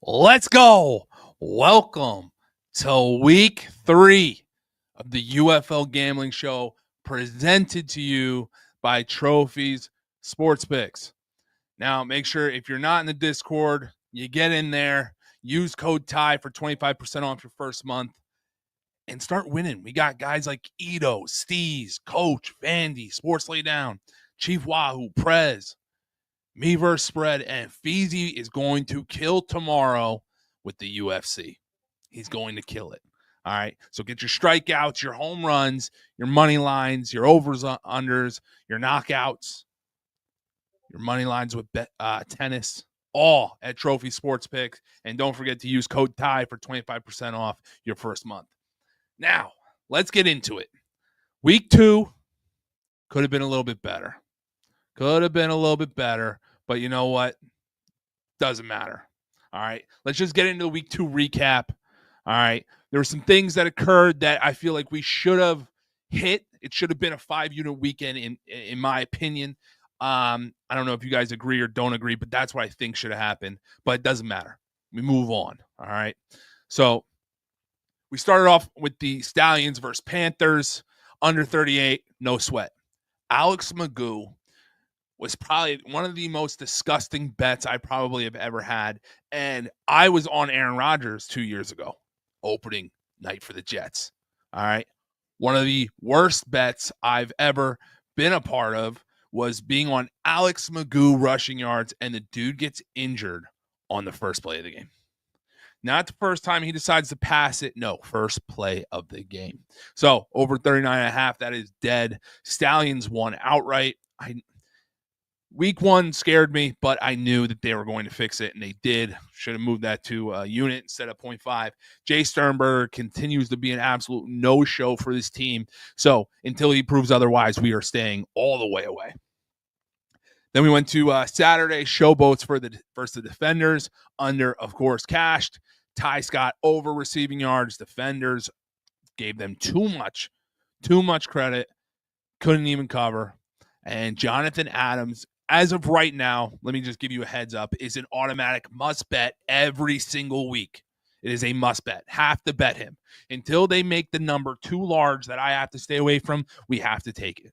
Let's go. Welcome to week 3 of the UFL Gambling Show presented to you by Trophies Sports Picks. Now, make sure if you're not in the Discord, you get in there, use code TIE for 25% off your first month, and start winning. We got guys like Ito, Steez, Coach, Vandy, Sports Laydown, Chief Wahoo, Prez, me versus spread, and Feezy is going to kill tomorrow with the UFC. He's going to kill it. All right. So get your strikeouts, your home runs, your money lines, your overs, unders, your knockouts, your money lines with tennis, all at Trophy Sports Picks. And don't forget to use code TIE for 25% off your first month. Now, let's get into it. Week 2 could have been a little bit better. But you know what? Doesn't matter. All right. Let's just get into the week 2 recap. All right. There were some things that occurred that I feel like we should have hit. It should have been a 5-unit weekend, in my opinion. I don't know if you guys agree or don't agree, but that's what I think should have happened. But it doesn't matter. We move on. All right. So we started off with the Stallions versus Panthers, under 38, no sweat. Alex Magoo was probably one of the most disgusting bets I probably have ever had. And I was on Aaron Rodgers 2 years ago, opening night for the Jets. All right. One of the worst bets I've ever been a part of was being on Alex Magoo rushing yards, and the dude gets injured on the first play of the game. Not the first time he decides to pass it. No, first play of the game. So over 39.5, that is dead. Stallions won outright. Week 1 scared me, but I knew that they were going to fix it, and they did. Should have moved that to a unit instead of 0.5. Jay Sternberger continues to be an absolute no-show for this team. So until he proves otherwise, we are staying all the way away. Then we went to Saturday, Showboats versus the Defenders. Under, of course, cashed. Ty Scott over receiving yards. Defenders gave them too much credit. Couldn't even cover. And Jonathan Adams, as of right now, let me just give you a heads up, is an automatic must bet every single week. It is a must bet. Have to bet him. Until they make the number too large that I have to stay away from, we have to take it.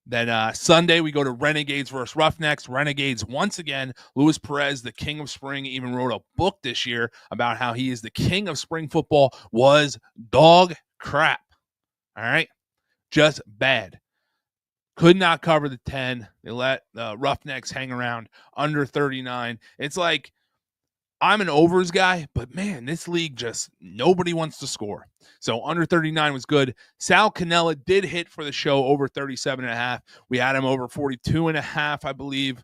Then Sunday, we go to Renegades versus Roughnecks. Renegades, once again, Luis Perez, the king of spring, even wrote a book this year about how he is the king of spring football, was dog crap. All right? Just bad. Could not cover the 10. They let the Roughnecks hang around under 39. It's like, I'm an overs guy, but man, this league just, nobody wants to score. So under 39 was good. Sal Cannella did hit for the show over 37.5. We had him over 42.5, I believe.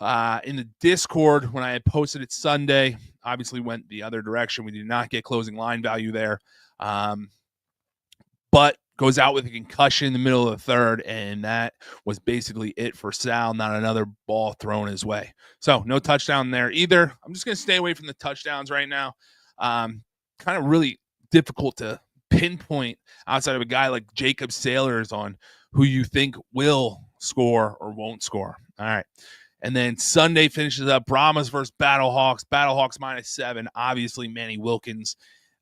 In the Discord, when I had posted it Sunday, obviously went the other direction. We did not get closing line value there. But goes out with a concussion in the middle of the third, and that was basically it for Sal. Not another ball thrown his way. So no touchdown there either. I'm just going to stay away from the touchdowns right now. Kind of really difficult to pinpoint outside of a guy like Jacob Sailors on who you think will score or won't score. All right. And then Sunday finishes up Brahmas versus Battlehawks. Battlehawks -7. Obviously, Manny Wilkins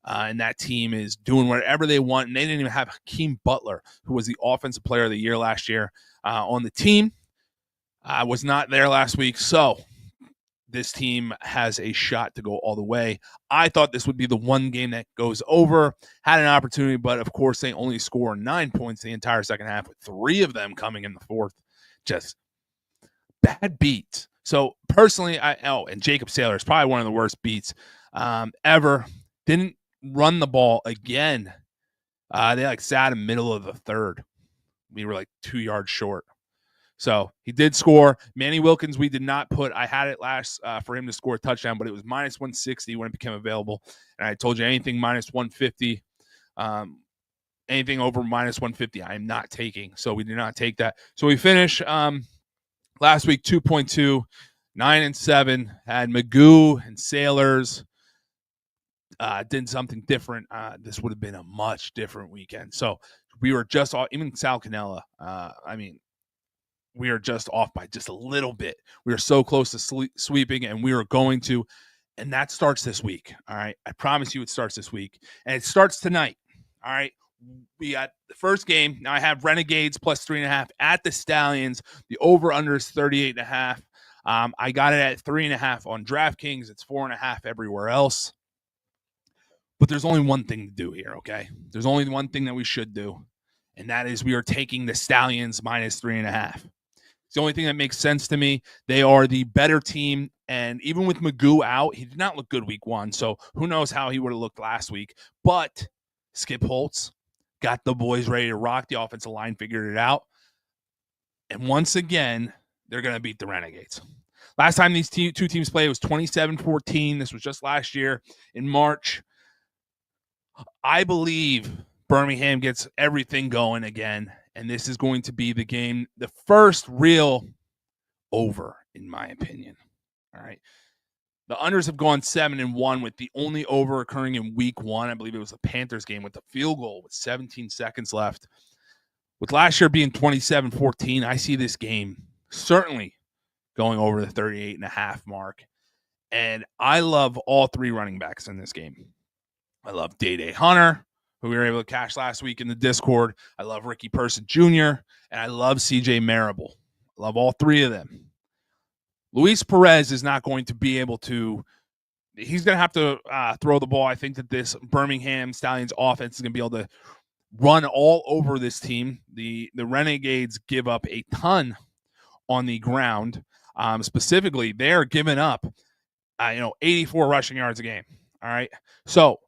and that team is doing whatever they want. And they didn't even have Hakeem Butler, who was the offensive player of the year last year, on the team. Was not there last week. So this team has a shot to go all the way. I thought this would be the one game that goes over. Had an opportunity, but of course they only score 9 points the entire second half, with 3 of them coming in the fourth. Just bad beats. So personally, and Jacob Sailor is probably one of the worst beats ever. Didn't run the ball again. They sat in the middle of the third. We were 2 yards short. So he did score. Manny Wilkins, we did not put. I had it last for him to score a touchdown, but it was -160 when it became available. And I told you anything -150, anything over -150, I am not taking. So we did not take that. So we finished last week 2.2, 9-7. Had Magoo and Sailors. Did something different. This would have been a much different weekend. So we were just even Sal Cannella. we are just off by just a little bit. We are so close to sweeping, and we are going to. And that starts this week. All right. I promise you it starts this week. And it starts tonight. All right. We got the first game. Now I have Renegades plus 3.5 at the Stallions. The over-under is 38.5. I got it at 3.5 on DraftKings. It's 4.5 everywhere else. But there's only one thing to do here, okay? There's only one thing that we should do, and that is we are taking the Stallions minus 3.5. It's the only thing that makes sense to me. They are the better team, and even with Magoo out, he did not look good week 1, so who knows how he would have looked last week. But Skip Holtz got the boys ready to rock. The offensive line figured it out. And once again, they're going to beat the Renegades. Last time these two teams played was 27-14. This was just last year in March. I believe Birmingham gets everything going again, and this is going to be the game, the first real over, in my opinion. All right. The unders have gone 7-1 with the only over occurring in week 1. I believe it was the Panthers game with the field goal with 17 seconds left. With last year being 27-14, I see this game certainly going over the 38.5 mark. And I love all 3 running backs in this game. I love Day Hunter, who we were able to cash last week in the Discord. I love Ricky Person Jr., and I love CJ Marable. I love all 3 of them. Luis Perez is not going to be able to – he's going to have to throw the ball. I think that this Birmingham Stallions offense is going to be able to run all over this team. The Renegades give up a ton on the ground. Specifically, they're giving up 84 rushing yards a game. All right. So,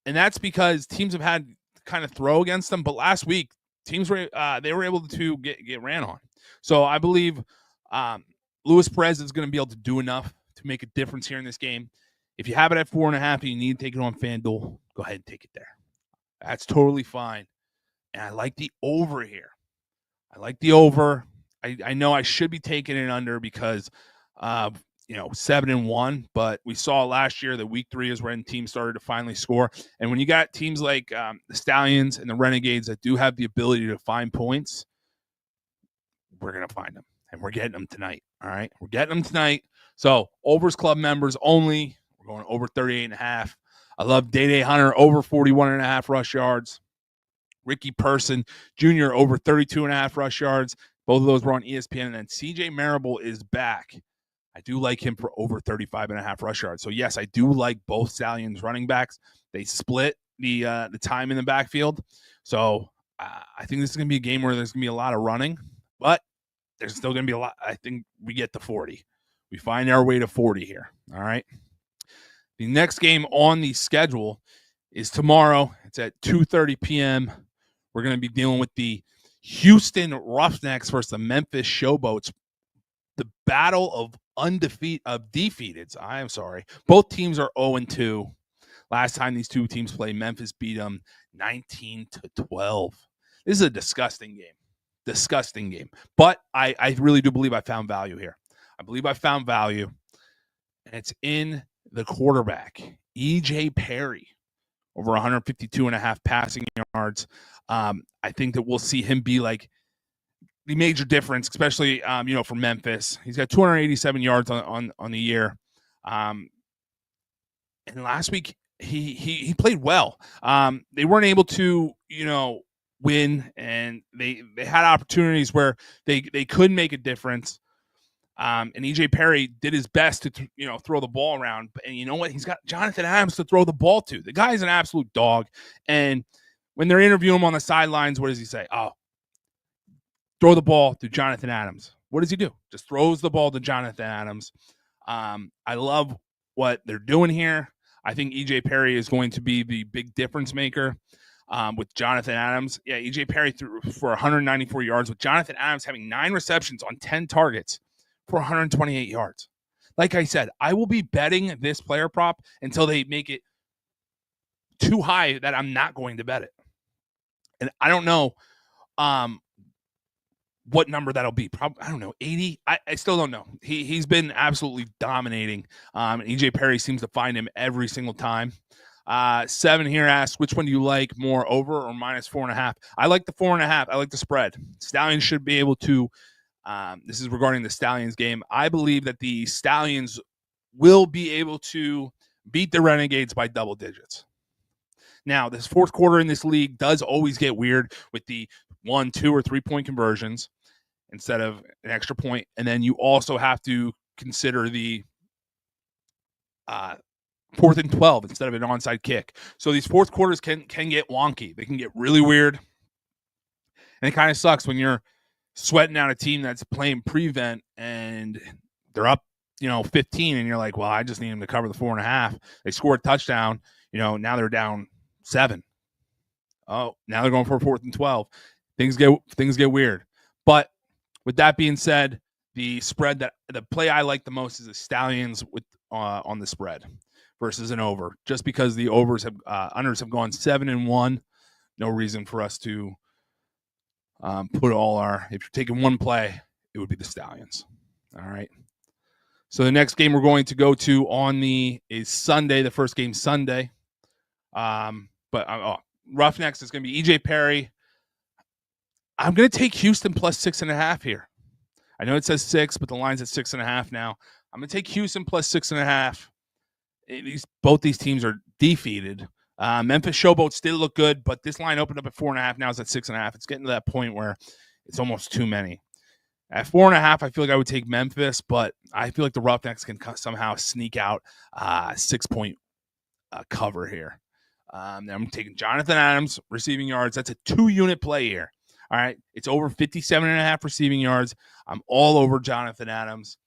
and that's because teams have had to kind of throw against them. But last week, teams were they were able to get ran on. So I believe Luis Perez is going to be able to do enough to make a difference here in this game. If you have it at 4.5 and you need to take it on FanDuel, go ahead and take it there. That's totally fine. And I like the over here. I like the over. I know I should be taking it under because 7-1, but we saw last year that week 3 is when teams started to finally score. And when you got teams like the Stallions and the Renegades that do have the ability to find points, we're going to find them. And we're getting them tonight. All right. We're getting them tonight. So Overs Club members only. We're going over 38.5. I love Day Hunter over 41.5 rush yards. Ricky Person Jr. over 32.5 rush yards. Both of those were on ESPN. And then CJ Marable is back. I do like him for over 35.5 rush yards. So, yes, I do like both Stallions running backs. They split the time in the backfield. So, I think this is going to be a game where there's going to be a lot of running. But there's still going to be a lot. I think we get to 40. We find our way to 40 here. All right. The next game on the schedule is tomorrow. It's at 2:30 p.m. We're going to be dealing with the Houston Roughnecks versus the Memphis Showboats. The battle of defeateds. I am sorry. Both teams are 0-2. Last time these two teams played, Memphis beat them 19-12. This is a disgusting game. Disgusting game. But I really do believe I found value here. I believe I found value. And it's in the quarterback, E.J. Perry, over 152.5 passing yards. I think that we'll see him be like the major difference, especially for Memphis. He's got 287 yards on the year. And last week he played well. They weren't able to win, and they had opportunities where they could make a difference. And EJ Perry did his best to throw the ball around. And you know what? He's got Jonathan Adams to throw the ball to. The guy's an absolute dog. And when they're interviewing him on the sidelines, what does he say? Oh, throw the ball to Jonathan Adams. What does he do? Just throws the ball to Jonathan Adams. I love what they're doing here. I think EJ Perry is going to be the big difference maker with Jonathan Adams. Yeah, EJ Perry threw for 194 yards with Jonathan Adams having 9 receptions on 10 targets for 128 yards. Like I said, I will be betting this player prop until they make it too high that I'm not going to bet it. And I don't know what number that'll be. Probably, I don't know, 80. I still don't know. He's been absolutely dominating. And EJ Perry seems to find him every single time. 7 here asks, which one do you like more, over or minus 4.5? I like the 4.5. I like the spread. Stallions should be able to This is regarding the Stallions game. I believe that the Stallions will be able to beat the Renegades by double digits. Now, this fourth quarter in this league does always get weird with the 1, 2, or 3 point conversions instead of an extra point. And then you also have to consider the 4th and 12 instead of an onside kick. So these fourth quarters can get wonky. They can get really weird. And it kind of sucks when you're sweating out a team that's playing prevent and they're up, 15, and you're like, well, I just need them to cover the 4.5. They score a touchdown, now they're down 7. Oh, now they're going for a 4th and 12. Things get weird. But with that being said, the play I like the most is the Stallions with on the spread versus an over, just because the unders have gone 7-1. No reason for us to put if you're taking one play, it would be the Stallions. All right. So the next game we're going to go to is Sunday. The first game Sunday. But Roughnecks is going to be EJ Perry. I'm going to take Houston plus 6.5 here. I know it says 6, but the line's at 6.5 now. I'm going to take Houston plus 6.5. Both these teams are defeated. Memphis Showboats did look good, but this line opened up at 4.5. Now it's at 6.5. It's getting to that point where it's almost too many. At 4.5, I feel like I would take Memphis, but I feel like the Roughnecks can somehow sneak out 6-point cover here. I'm taking Jonathan Adams receiving yards. That's a 2-unit play here. All right. It's over 57.5 receiving yards. I'm all over Jonathan Adams.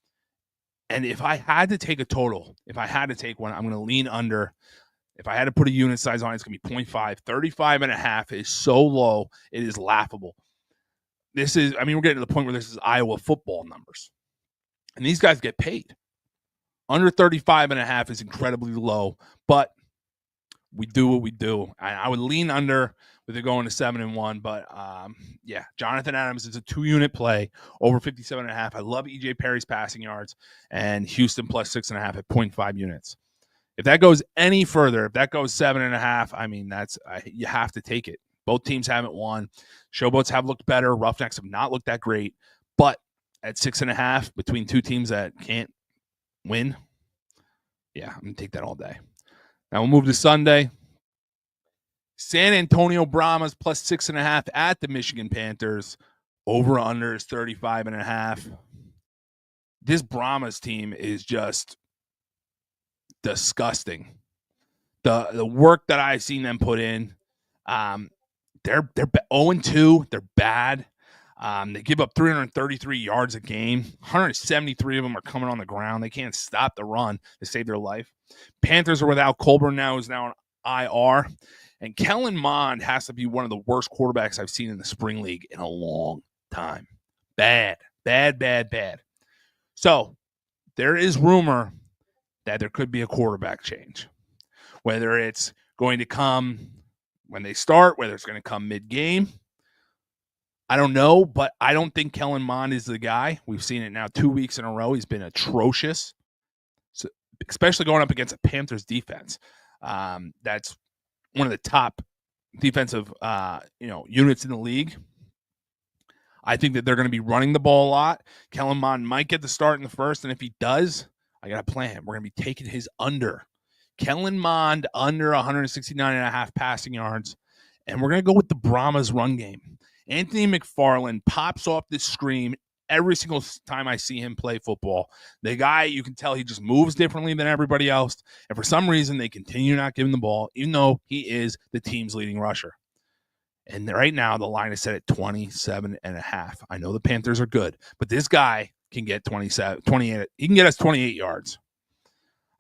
And if I had to take a total, if I had to take one, I'm going to lean under. If I had to put a unit size on it, it's going to be 0.5. 35.5 is so low, it is laughable. We're getting to the point where this is Iowa football numbers. And these guys get paid. Under 35.5 is incredibly low, but we do what we do. I would lean under with it going to 7-1, but Jonathan Adams is a 2-unit play, over 57.5. I love EJ Perry's passing yards, and Houston plus 6.5 at 0.5 units. If that goes any further, if that goes 7.5, you have to take it. Both teams haven't won. Showboats have looked better. Roughnecks have not looked that great, but at 6.5 between two teams that can't win, I'm gonna take that all day. Now we'll move to Sunday. San Antonio Brahmas plus 6.5 at the Michigan Panthers. Over under is 35.5. This Brahmas team is just disgusting. The work that I've seen them put in, they're 0-2. They're bad. They give up 333 yards a game. 173 of them are coming on the ground. They can't stop the run to save their life. Panthers are without Colburn now, who's now on IR. And Kellen Mond has to be one of the worst quarterbacks I've seen in the spring league in a long time. Bad. So there is rumor that there could be a quarterback change. Whether it's going to come when they start, whether it's going to come mid-game, I don't know, but I don't think Kellen Mond is the guy. We've seen it now 2 weeks in a row. He's been atrocious, so, especially going up against a Panthers defense. That's one of the top defensive units in the league. I think that they're going to be running the ball a lot. Kellen Mond might get the start in the first, and if he does, I got a plan. We're going to be taking his under. Kellen Mond under 169.5 passing yards, and we're going to go with the Brahmas run game. Anthony McFarland pops off this screen every single time I see him play football. The guy, you can tell he just moves differently than everybody else, and for some reason, they continue not giving the ball, even though he is the team's leading rusher. And right now, the line is set at 27.5. I know the Panthers are good, but this guy can get 28. He can get us 28 yards.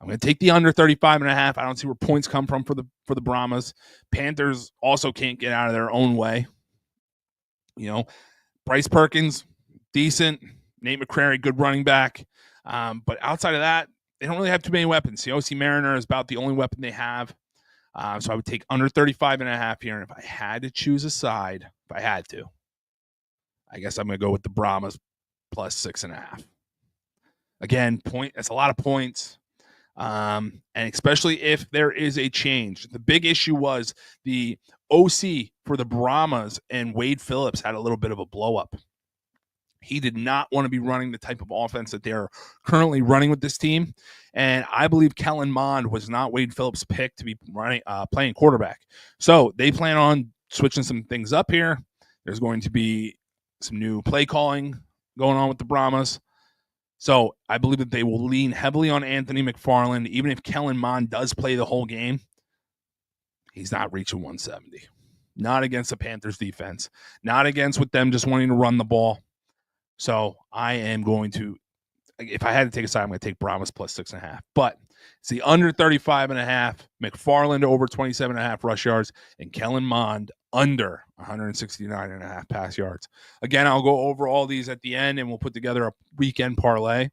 I'm going to take the under 35.5. I don't see where points come from for the Brahmas. Panthers also can't get out of their own way. Bryce Perkins, decent. Nate McCrary, good running back. But outside of that, they don't really have too many weapons. The OC Mariner is about the only weapon they have. So I would take under 35.5 here. And if I had to choose a side, I guess I'm going to go with the Brahmas plus 6.5. Again, that's a lot of points. And especially if there is a change. The big issue was the OC for the Brahmas and Wade Phillips had a little bit of a blow up. He did not want to be running the type of offense that they're currently running with this team. And I believe Kellen Mond was not Wade Phillips' pick to be playing quarterback. So they plan on switching some things up here. There's going to be some new play calling going on with the Brahmas. So I believe that they will lean heavily on Anthony McFarland. Even if Kellen Mond does play the whole game, he's not reaching 170. Not against the Panthers defense. Not against with them just wanting to run the ball. So I am going to, if I had to take a side, I'm going to take Brahmas plus 6.5. But it's the under 35.5, McFarland over 27.5 rush yards, and Kellen Mond under 169.5 pass yards. Again, I'll go over all these at the end, and we'll put together a weekend parlay.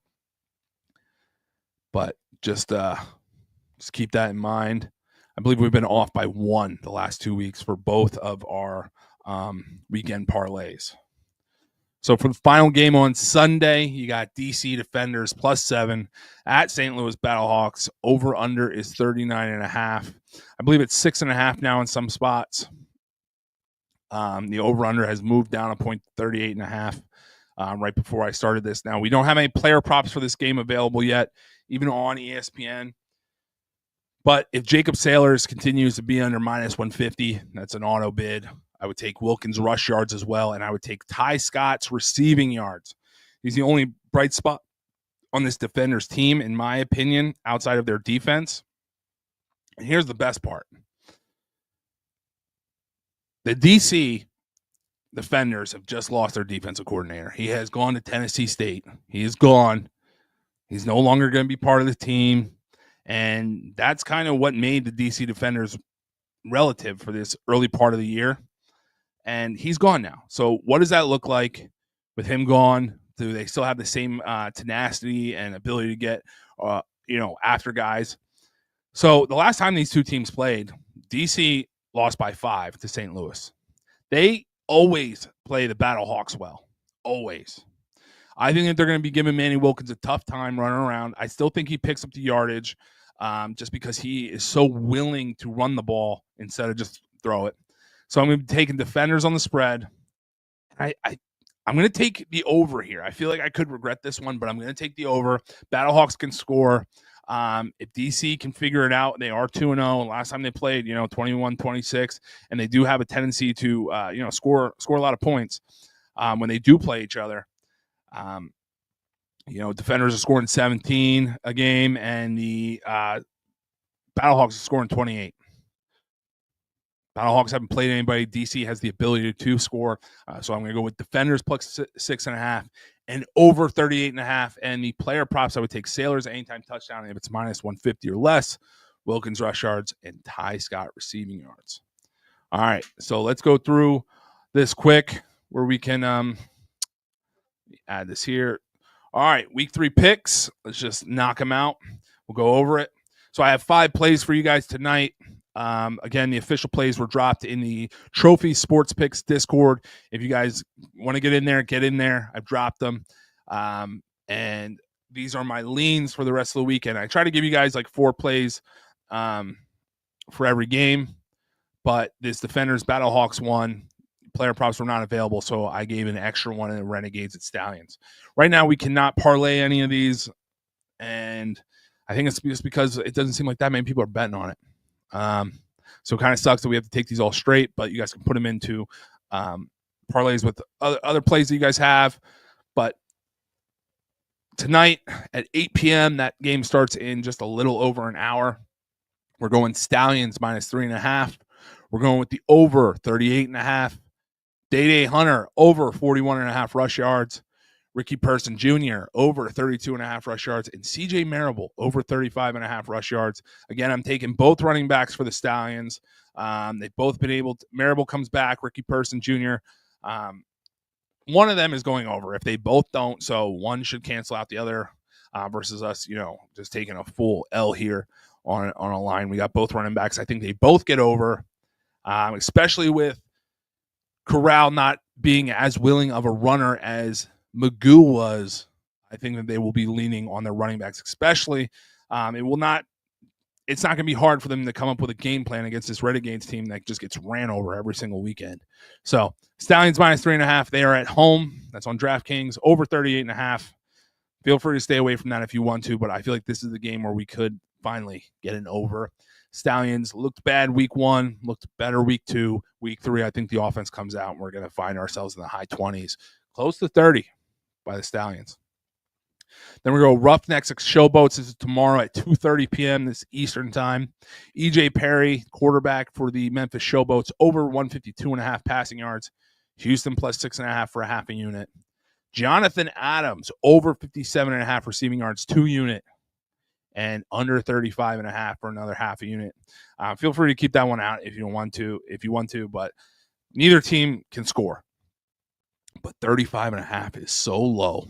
But just keep that in mind. I believe we've been off by 1 the last 2 weeks for both of our weekend parlays. So for the final game on Sunday, you got DC Defenders plus 7 at St. Louis Battlehawks. Over under is 39.5. I believe it's 6.5 now in some spots. The over under has moved down a point, 38.5. Right before I started this. Now we don't have any player props for this game available yet, even on ESPN. But if Jacob Sailors continues to be under minus 150, that's an auto bid. I would take Wilkins' rush yards as well, and I would take Ty Scott's receiving yards. He's the only bright spot on this Defenders team, in my opinion, outside of their defense. And here's the best part. The DC Defenders have just lost their defensive coordinator. He has gone to Tennessee State. He is gone. He's no longer going to be part of the team. And that's kind of what made the DC Defenders relative for this early part of the year. And he's gone now. So what does that look like with him gone? Do they still have the same tenacity and ability to get, after guys? So the last time these two teams played, DC lost by 5 to St. Louis. They always play the Battlehawks well. Always. I think that they're going to be giving Manny Wilkins a tough time running around. I still think he picks up the yardage just because he is so willing to run the ball instead of just throw it. So I'm going to be taking Defenders on the spread. I'm going to take the over here. I feel like I could regret this one, but I'm going to take the over. Battlehawks can score. If DC can figure it out, they are 2-0. Last time they played, 21-26, and they do have a tendency to, score a lot of points when they do play each other. Defenders are scoring 17 a game, and the Battlehawks are scoring 28. Battlehawks haven't played anybody. DC has the ability to score. So I'm going to go with Defenders plus 6.5 and over 38.5. And the player props, I would take Sailors anytime touchdown if it's minus 150 or less. Wilkins rush yards and Ty Scott receiving yards. All right. So let's go through this quick where we can add this here. All right. Week 3 picks. Let's just knock them out. We'll go over it. So I have 5 plays for you guys tonight. Again, the official plays were dropped in the Trophy Sports Picks Discord. If you guys want to get in there. I've dropped them. And these are my leans for the rest of the weekend. I try to give you guys like 4 plays for every game, but this Defenders Battlehawks one, player props were not available, so I gave an extra one in the Renegades at Stallions. Right now, we cannot parlay any of these, and I think it's just because it doesn't seem like that many people are betting on it. So it kind of sucks that we have to take these all straight, but you guys can put them into parlays with other plays that you guys have. But tonight at 8 p.m., that game starts in just a little over an hour. We're going Stallions minus 3.5. We're going with the over 38.5. Day Hunter over 41.5 rush yards. Ricky Person Jr. over 32.5 rush yards, and CJ Marable over 35.5 rush yards. Again, I'm taking both running backs for the Stallions. They've both been able to. Marable comes back. Ricky Person Jr. One of them is going over. If they both don't, so one should cancel out the other versus us, just taking a full L here on a line. We got both running backs. I think they both get over, especially with Corral not being as willing of a runner as Magoo was. I think that they will be leaning on their running backs, especially. It will not it's not going to be hard for them to come up with a game plan against this Renegades team that just gets ran over every single weekend. So Stallions minus 3.5. They are at home. That's on DraftKings. Over 38.5. Feel free to stay away from that if you want to, but I feel like this is the game where we could finally get an over. Stallions looked bad week 1, looked better week 2. Week 3, I think the offense comes out and we're going to find ourselves in the high 20s, close to 30 by the Stallions. Then we go Roughnecks Showboats. This is tomorrow at 2:30 p.m. this Eastern time. EJ Perry, quarterback for the Memphis Showboats, over 152.5 passing yards. Houston plus 6.5 for a half a unit. Jonathan Adams, over 57.5 receiving yards, 2 unit, and under 35.5 for another half a unit. Feel free to keep that one out if you want to, but neither team can score. But 35.5 is so low.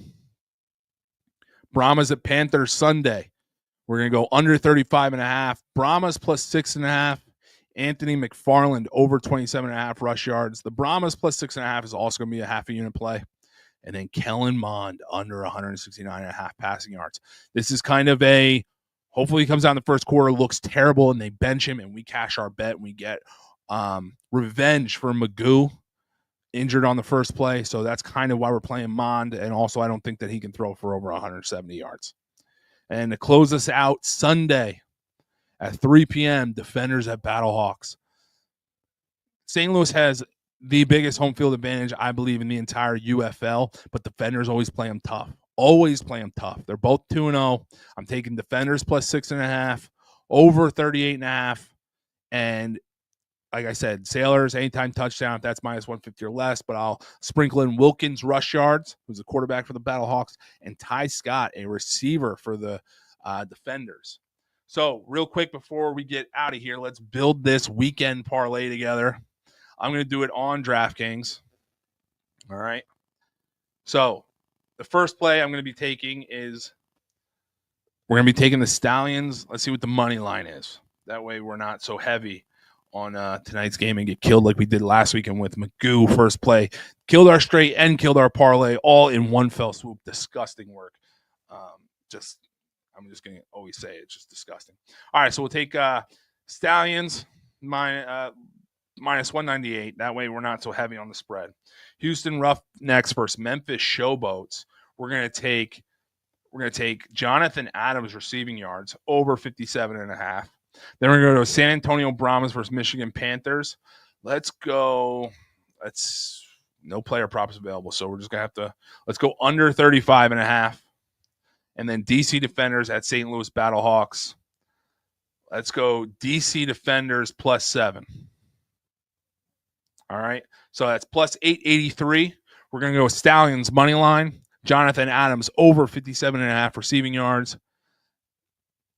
Brahmas at Panthers Sunday. We're going to go under 35.5. Brahmas plus 6.5. Anthony McFarland over 27.5 rush yards. The Brahmas plus 6.5 is also going to be a half a unit play. And then Kellen Mond under 169.5 passing yards. This is kind of a, hopefully he comes out in the first quarter, looks terrible, and they bench him, and we cash our bet, and we get revenge for Magoo, injured on the first play. So that's kind of why we're playing Mond. And also I don't think that he can throw for over 170 yards. And to close us out, Sunday at 3 p.m., Defenders at Battlehawks. St. Louis has the biggest home field advantage, I believe, in the entire UFL, but Defenders always play them tough. Always play them tough. They're both 2-0. I'm taking Defenders plus 6.5, over 38.5, and like I said, Sailors, anytime touchdown, if that's minus 150 or less, but I'll sprinkle in Wilkins rush yards, who's a quarterback for the Battlehawks, and Ty Scott, a receiver for the Defenders. So real quick before we get out of here, let's build this weekend parlay together. I'm going to do it on DraftKings. All right. So the first play I'm going to be taking is we're going to be taking the Stallions. Let's see what the money line is. That way we're not so heavy on tonight's game and get killed like we did last weekend with Magoo first play. Killed our straight and killed our parlay all in one fell swoop. Disgusting work. I'm just going to always say it. It's just disgusting. All right, so we'll take Stallions minus 198. That way we're not so heavy on the spread. Houston Roughnecks versus Memphis Showboats. We're going to take Jonathan Adams receiving yards over 57.5. Then we're going to go to San Antonio Brahmas versus Michigan Panthers. Let's go. No player props available, so we're just going to let's go under 35.5. And then DC Defenders at St. Louis Battlehawks. Let's go DC Defenders plus 7. All right. So that's plus 883. We're going to go with Stallions money line. Jonathan Adams over 57.5 receiving yards.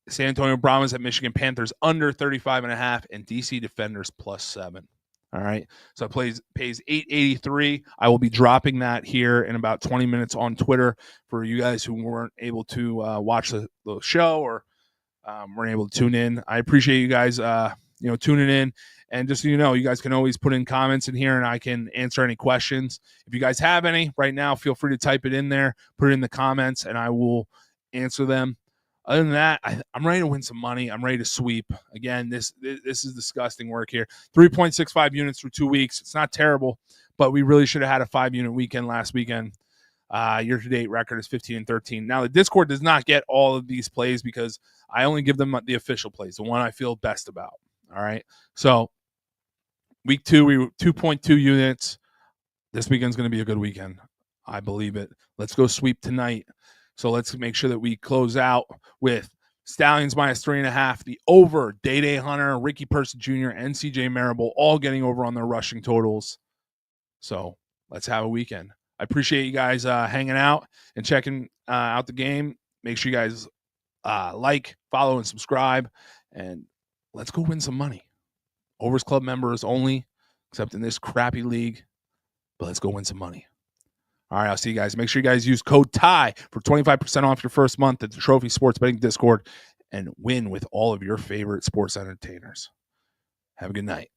San Antonio Brahmas at Michigan Panthers under 35.5, and DC Defenders plus 7. All right. So it pays 883. I will be dropping that here in about 20 minutes on Twitter for you guys who weren't able to watch the show or weren't able to tune in. I appreciate you guys tuning in. And just so you know, you guys can always put in comments in here and I can answer any questions. If you guys have any right now, feel free to type it in there, put it in the comments, and I will answer them. Other than that, I'm ready to win some money. I'm ready to sweep. Again, this is disgusting work here. 3.65 units for 2 weeks. It's not terrible, but we really should have had a 5-unit weekend last weekend. Year-to-date record is 15-13. Now, the Discord does not get all of these plays because I only give them the official plays, the one I feel best about. All right? So, week 2, we were 2.2 units. This weekend's going to be a good weekend. I believe it. Let's go sweep tonight. So let's make sure that we close out with Stallions minus 3.5, the over, Day Hunter, Ricky Person Jr., and CJ Marable all getting over on their rushing totals. So let's have a weekend. I appreciate you guys hanging out and checking out the game. Make sure you guys like, follow, and subscribe. And let's go win some money. Overs Club members only, except in this crappy league. But let's go win some money. All right, I'll see you guys. Make sure you guys use code TIE for 25% off your first month at the Trophy Sports Betting Discord and win with all of your favorite sports entertainers. Have a good night.